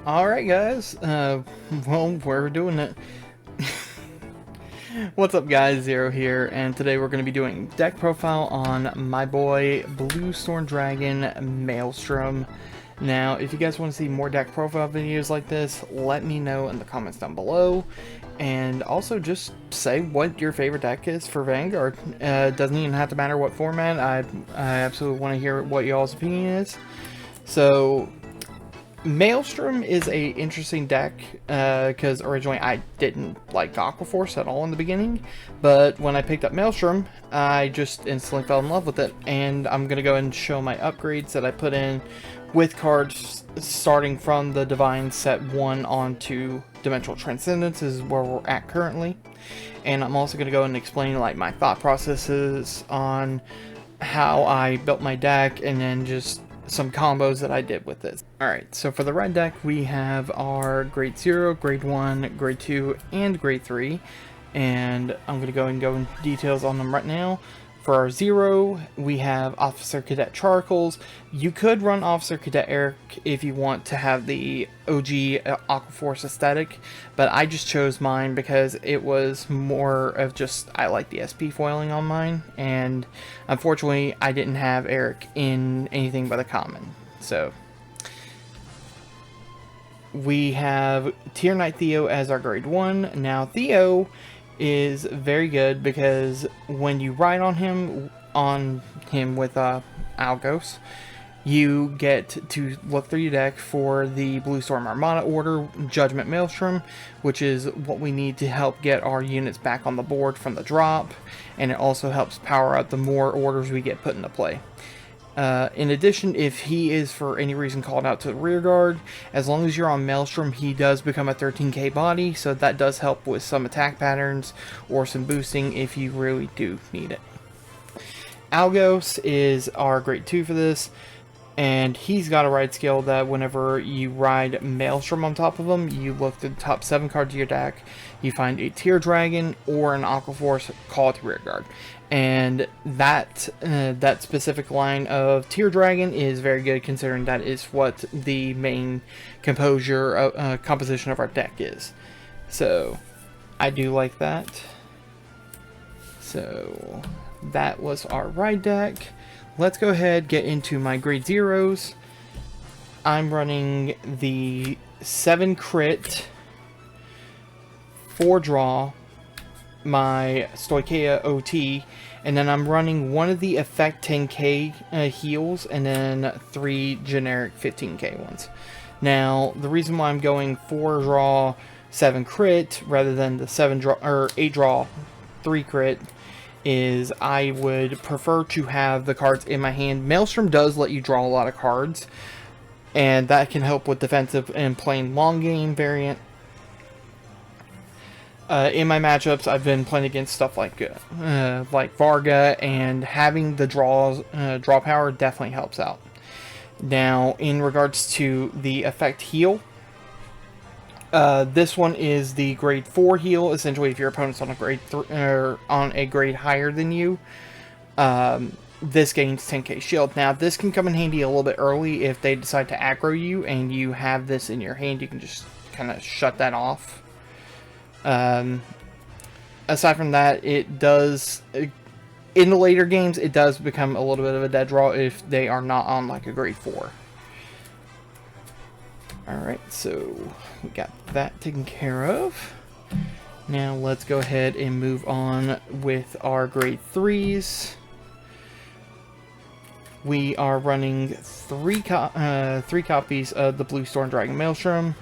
Alright guys, well, we're doing it. What's up guys, Zero here, and today we're going to be doing deck profile on my boy Blue Storm Dragon Maelstrom. Now, if you guys want to see more deck profile videos like this, let me know in the comments down below. And also just say what your favorite deck is for Vanguard. Doesn't even have to matter what format. I absolutely want to hear what y'all's opinion is. So, Maelstrom is a interesting deck because originally I didn't like Aquaforce at all in the beginning, but when I picked up Maelstrom, I just instantly fell in love with it. And I'm going to go ahead and show my upgrades that I put in with cards starting from the DivineZ set 1 onto Dimensional Transcendence is where we're at currently. And I'm also going to go and explain like my thought processes on how I built my deck and then just some combos that I did with it. Alright, so for the red deck we have our Grade 0, Grade 1, Grade 2, and Grade 3. And I'm going to go into details on them right now. For our 0, we have Officer Cadet Charcoals. You could run Officer Cadet Eric if you want to have the OG Aquaforce aesthetic, but I just chose mine because it was more of just, I like the SP foiling on mine, and unfortunately I didn't have Eric in anything but a common. So we have Tier Knight Theo as our Grade 1. Now Theo is very good because when you ride on him with Algos, you get to look through your deck for the Blue Storm Armada order, Judgment Maelstrom, which is what we need to help get our units back on the board from the drop, and it also helps power up the more orders we get put into play. In addition, if he is for any reason called out to the rear guard, as long as you're on Maelstrom, he does become a 13k body, so that does help with some attack patterns or some boosting if you really do need it. Algos is our Grade 2 for this, and he's got a ride skill that whenever you ride Maelstrom on top of him, you look through the top 7 cards of your deck, you find a Tier Dragon or an Aquaforce call to rear guard. And that specific line of Tier Dragon is very good, considering that is what the main composition of our deck is. So I do like that. So that was our ride deck. Let's go ahead get into my Grade 0s. I'm running the 7 crit, 4 draw, my Stoicheia OT, and then I'm running one of the effect 10k heals and then 3 generic 15k ones. Now the reason why I'm going 4 draw 7 crit rather than the 7 draw or 8 draw 3 crit is I would prefer to have the cards in my hand. Maelstrom does let you draw a lot of cards, and that can help with defensive and playing long game variant. In my matchups, I've been playing against stuff like Varga, and having the draw power definitely helps out. Now, in regards to the effect heal, this one is the Grade 4 heal. Essentially, if your opponent's on a Grade 3 or on a grade higher than you, this gains 10k shield. Now, this can come in handy a little bit early if they decide to aggro you, and you have this in your hand. You can just kind of shut that off. Aside from that, it does, in the later games, it does become a little bit of a dead draw if they are not on like a Grade 4. Alright, so we got that taken care of. Now let's go ahead and move on with our Grade 3s. We are running 3 copies of the Blue Storm Dragon Maelstrom.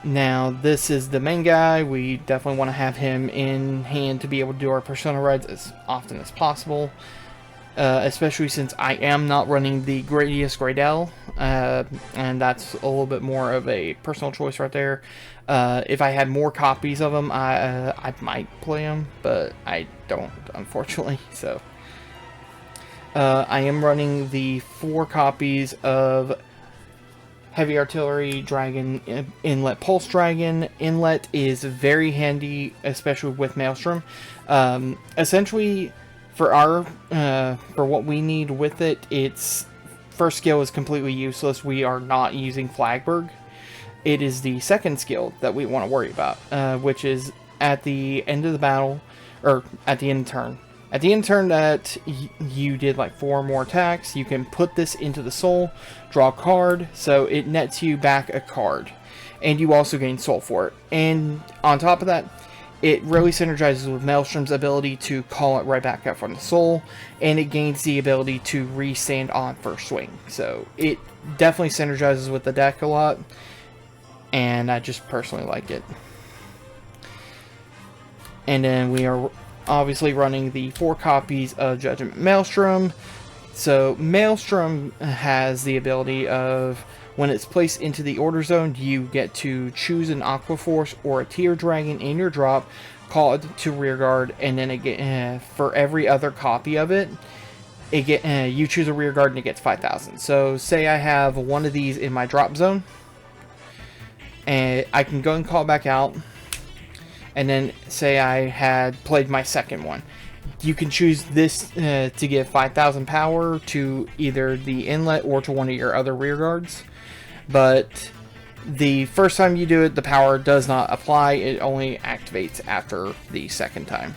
Now, this is the main guy. We definitely want to have him in hand to be able to do our Persona rides as often as possible. Especially since I am not running the Gradius Gradel. And that's a little bit more of a personal choice right there. If I had more copies of him, I might play him, but I don't, unfortunately. So, I am running the 4 copies of Heavy Artillery Dragon Inlet Pulse Dragon. Inlet is very handy, especially with Maelstrom. Essentially, for what we need with it, its first skill is completely useless. We are not using Flagberg. it is the second skill that we want to worry about, which is at the end of the battle, or at the end of turn. At the end of turn that you did like 4 more attacks, you can put this into the soul, draw a card, so it nets you back a card. And you also gain soul for it. And on top of that, it really synergizes with Maelstrom's ability to call it right back up from the soul, and it gains the ability to re-stand on first swing. So it definitely synergizes with the deck a lot, and I just personally like it. And then we are obviously running the 4 copies of Judgment Maelstrom. So Maelstrom has the ability of, when it's placed into the order zone, you get to choose an Aqua Force or a Tier Dragon in your drop, call it to rearguard, and then again, for every other copy of it, you choose a rearguard and it gets 5,000. So say I have one of these in my drop zone, and I can go and call it back out. And then say I had played my second one. You can choose this to give 5,000 power to either the inlet or to one of your other rear guards. But the first time you do it, the power does not apply. It only activates after the second time.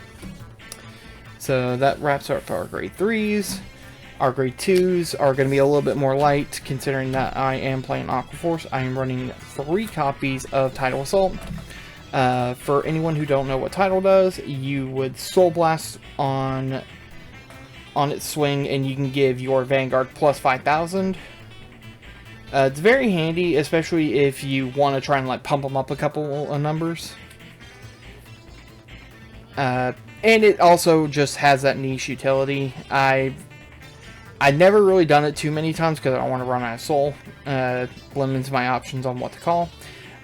So that wraps up our grade 3s. Our grade 2s are going to be a little bit more light, considering that I am playing Aqua Force. I am running 3 copies of Tidal Assault. For anyone who don't know what Tidal does, you would Soul Blast on its swing, and you can give your Vanguard plus 5,000. It's very handy, especially if you want to try and like pump them up a couple of numbers. And it also just has that niche utility. I've never really done it too many times because I don't want to run out of soul. Limits my options on what to call.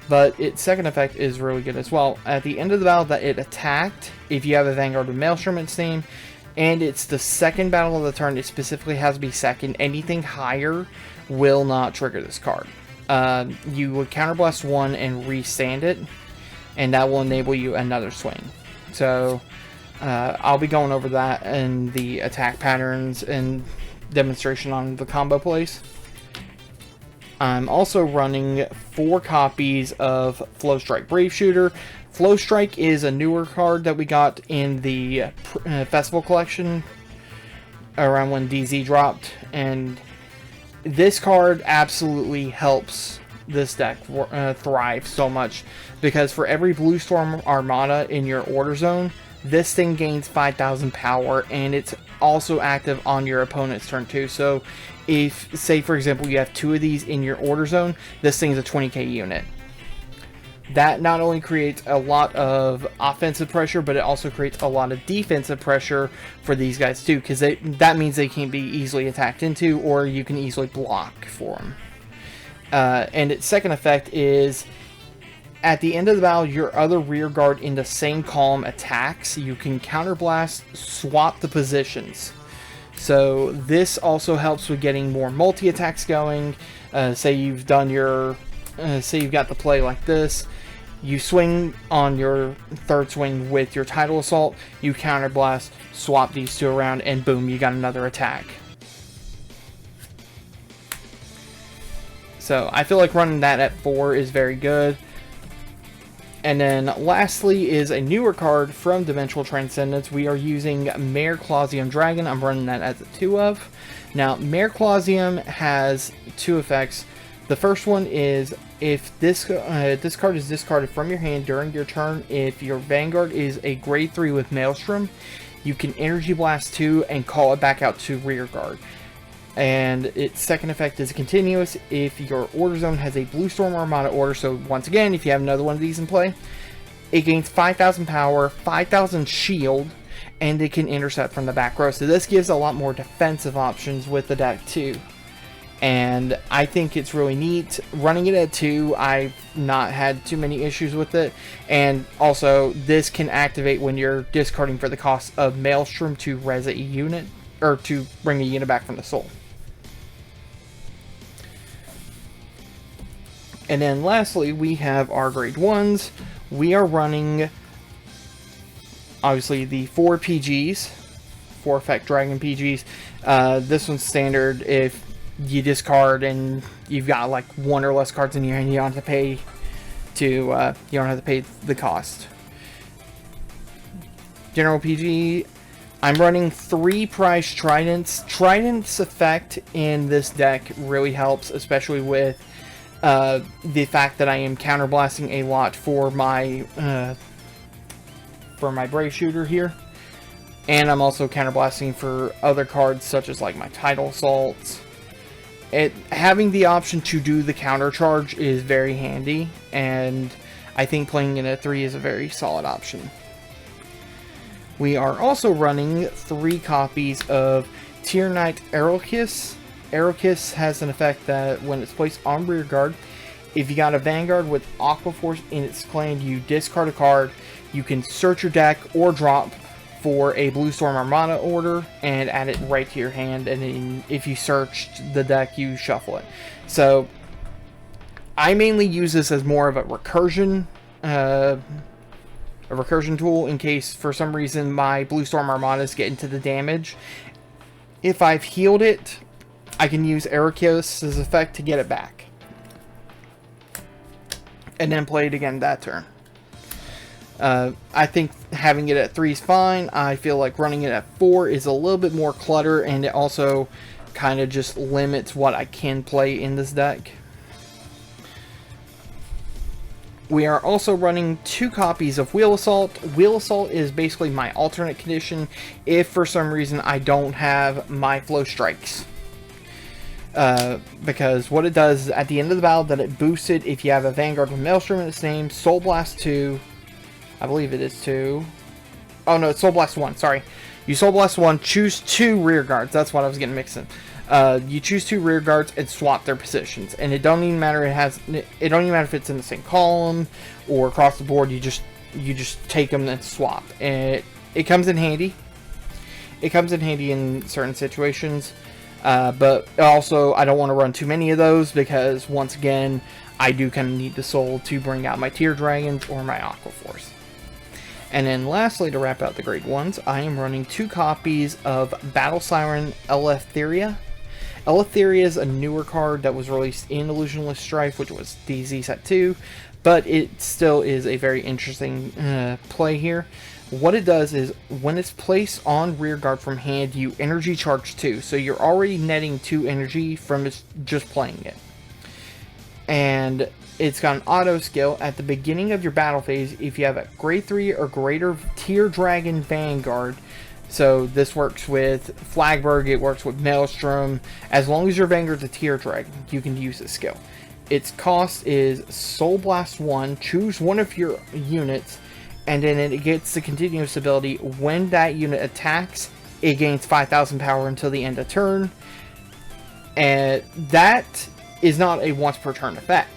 But its second effect is really good as well. At the end of the battle that it attacked, if you have a Vanguard with Maelstrom in its name, and it's the second battle of the turn, it specifically has to be second. Anything higher will not trigger this card. You would counterblast 1 and restand it, and that will enable you another swing. So I'll be going over that in the attack patterns and demonstration on the combo plays. I'm also running 4 copies of Flow Strike Brave Shooter. Flow Strike is a newer card that we got in the Festival Collection around when DZ dropped, and this card absolutely helps this deck thrive so much, because for every Blue Storm Armada in your order zone, this thing gains 5,000 power, and it's also active on your opponent's turn too. So if, say for example, you have 2 of these in your order zone, this thing's a 20k unit. That not only creates a lot of offensive pressure, but it also creates a lot of defensive pressure for these guys too, because that means they can't be easily attacked into, or you can easily block for them. And its second effect is, at the end of the battle, your other rear guard in the same column attacks. You can counterblast, swap the positions. So this also helps with getting more multi-attacks going. Say you've done your, say you've got the play like this. You swing on your third swing with your Tidal Assault, you counterblast, swap these 2 around, and boom, you got another attack. So I feel like running that at 4 is very good. And then lastly is a newer card from Dimensional Transcendence. We are using Blue Storm Dragon. I'm running that as a 2 of. Now, Blue Storm has 2 effects. The first one is, if this card is discarded from your hand during your turn, if your Vanguard is a grade 3 with Maelstrom, you can Energy Blast 2 and call it back out to rear guard. And its second effect is continuous. If your order zone has a Blue Storm Armada order, so once again, if you have another one of these in play, it gains 5,000 power, 5,000 shield, and it can intercept from the back row. So this gives a lot more defensive options with the deck too. And I think it's really neat. Running it at 2, I've not had too many issues with it. And also, this can activate when you're discarding for the cost of Maelstrom to res a unit, or to bring a unit back from the soul. And then lastly, we have our grade 1s. We are running, obviously, the 4 PGs, 4 effect dragon PGs. This one's standard. If you discard and you've got like one or less cards in your hand. You don't have to pay the cost. General PG, I'm running 3 price Tridents. Trident's effect in this deck really helps, especially with the fact that I am counterblasting a lot for my Brave Shooter here. And I'm also counterblasting for other cards such as like my Tidal Assaults. Having the option to do the counter charge is very handy, and I think playing in a 3 is a very solid option. We are also running 3 copies of Tier Knight Aerokiss. Aerokiss has an effect that when it's placed on rear guard, if you got a Vanguard with Aqua Force in its clan, you discard a card, you can search your deck or drop for a Blue Storm Armada order and add it right to your hand, and then if you searched the deck, you shuffle it. So I mainly use this as more of a recursion tool in case for some reason my Blue Storm Armadas get into the damage. If I've healed it, I can use Aerokiss' effect to get it back, and then play it again that turn. I think having it at 3 is fine. I feel like running it at 4 is a little bit more clutter, and it also kind of just limits what I can play in this deck. We are also running 2 copies of Wheel Assault. Wheel Assault is basically my alternate condition if for some reason I don't have my Flow Strikes. Because what it does is at the end of the battle that it boosts it if you have a Vanguard with Maelstrom in its name, Soul Blast 2, I believe it is 2. Oh no, it's Soul Blast 1, sorry. You Soul Blast 1, choose 2 rear guards, that's what I was getting mixed in. You choose 2 rear guards and swap their positions, and it don't even matter if it's in the same column or across the board. You just take them and swap, and it comes in handy. It comes in handy in certain situations, but also I don't want to run too many of those because once again I do kind of need the soul to bring out my Tier Dragons or my Aqua Force. And then lastly, to wrap out the grade 1s, I am running 2 copies of Battle Siren Eleutheria. Eleutheria is a newer card that was released in Illusionless Strife, which was DZ Set 2, but it still is a very interesting play here. What it does is, when it's placed on rear guard from hand, you energy charge 2, so you're already netting 2 energy from just playing it. And it's got an auto skill. At the beginning of your battle phase, if you have a grade 3 or greater Tier Dragon Vanguard, so this works with Flagberg, it works with Maelstrom, as long as your Vanguard's a Tier Dragon, you can use this skill. Its cost is Soul Blast 1, choose one of your units, and then it gets the continuous ability. When that unit attacks, it gains 5,000 power until the end of turn, and that is not a once per turn effect.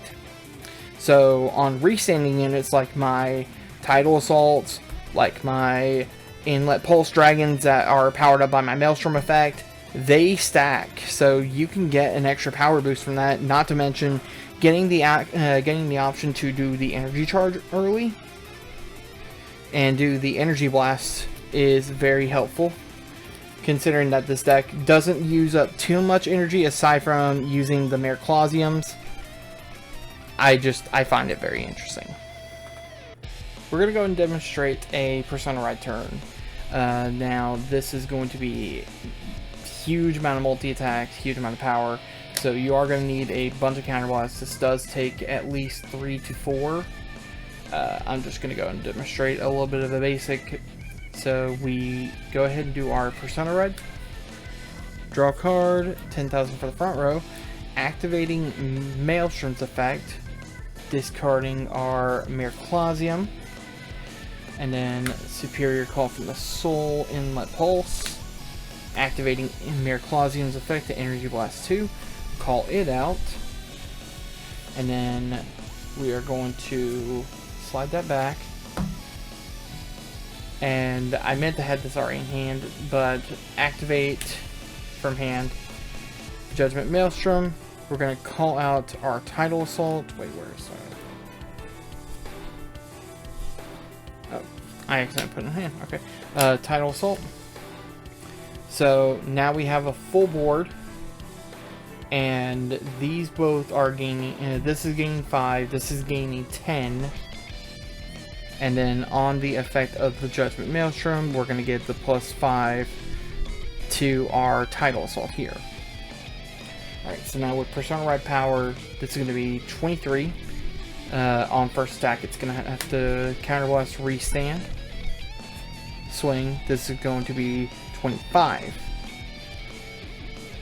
So on restanding units like my Tidal Assaults, like my Inlet Pulse Dragons that are powered up by my Maelstrom effect, they stack. So you can get an extra power boost from that, not to mention getting the option to do the energy charge early and do the energy blast is very helpful, considering that this deck doesn't use up too much energy aside from using the Merclausiums. I find it very interesting. We're going to go and demonstrate a Persona Ride turn. Now, this is going to be huge amount of multi-attacks, huge amount of power, so you are going to need a bunch of counterblasts. This does take at least 3 to 4. I'm just going to go and demonstrate a little bit of a basic. So we go ahead and do our Persona Ride. Draw a card, 10,000 for the front row, activating Maelstrom's effect, discarding our Merclausium, and then Superior Call from the Soul Inlet Pulse, activating Merclausium's effect to Energy Blast 2, call it out, and then we are going to slide that back. And I meant to have this already in hand, but activate from hand Judgment Maelstrom. We're going to call out our Tidal Assault. Wait, where is that? Oh, I accidentally put it in hand. Okay. Tidal Assault. So now we have a full board. and these both are gaining, this is gaining 5, this is gaining 10, and then on the effect of the Judgment Maelstrom, we're going to get the +5 to our Tidal Assault here. Alright, so now with Persona Ride Power, this is going to be 23. On first attack, it's going to have to Counterblast, Restand. Swing, this is going to be 25.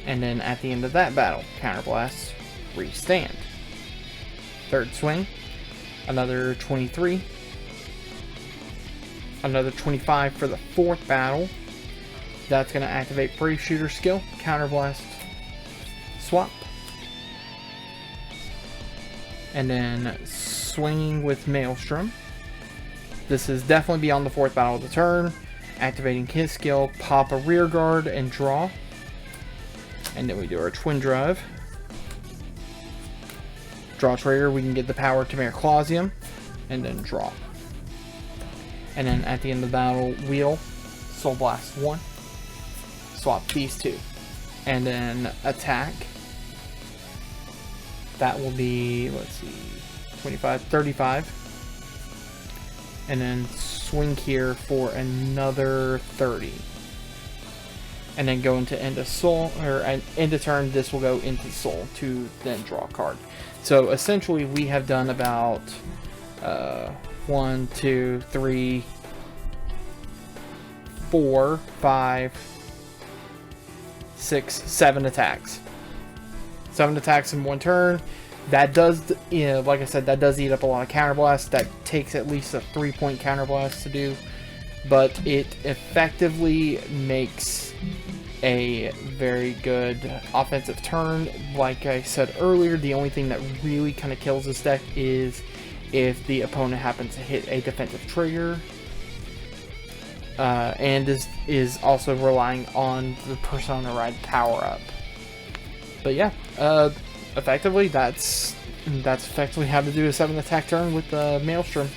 And then at the end of that battle, Counterblast, Restand. Third swing, another 23. Another 25 for the fourth battle. That's going to activate Brave Shooter skill, Counterblast, Swap. And then swinging with Maelstrom. This is definitely beyond the fourth battle of the turn. Activating his skill, pop a rear guard and draw. And then we do our Twin Drive. Draw trigger, we can get the power to Clausium, and then draw. And then at the end of the battle, wheel, Soul Blast 1. Swap these two. And then attack. That will be, let's see, 25, 35. And then swing here for another 30. And then go into end of soul, or end of turn, this will go into soul to then draw a card. So essentially we have done about 1, 2, 3, 4, 5, 6, 7 attacks. 7 attacks in one turn. That does, like I said, that does eat up a lot of counterblast. That takes at least a 3-point counterblast to do, but it effectively makes a very good offensive turn. Like I said earlier, the only thing that really kind of kills this deck is if the opponent happens to hit a defensive trigger, and is also relying on the Persona Ride power up. But yeah, effectively that's effectively how to do a 7 attack turn with Maelstrom.